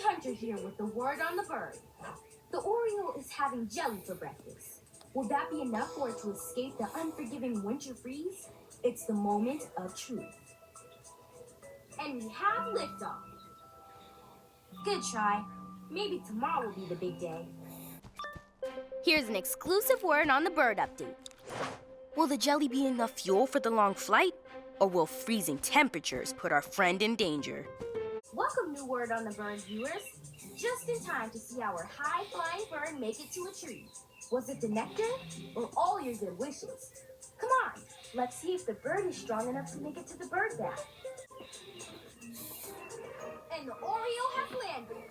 Hunter here with the word on the bird. The Oriole is having jelly for breakfast. Will that be enough for it to escape the unforgiving winter freeze? It's the moment of truth. And we have liftoff. Good try. Maybe tomorrow will be the big day. Here's an exclusive word on the bird update. Will the jelly be enough fuel for the long flight? Or will freezing temperatures put our friend in danger? Welcome, new word on the bird viewers. Just in time to see our high-flying bird make it to a tree. Was it the nectar or all your good wishes? Come on, let's see if the bird is strong enough to make it to the bird bath. And the Oriole has landed.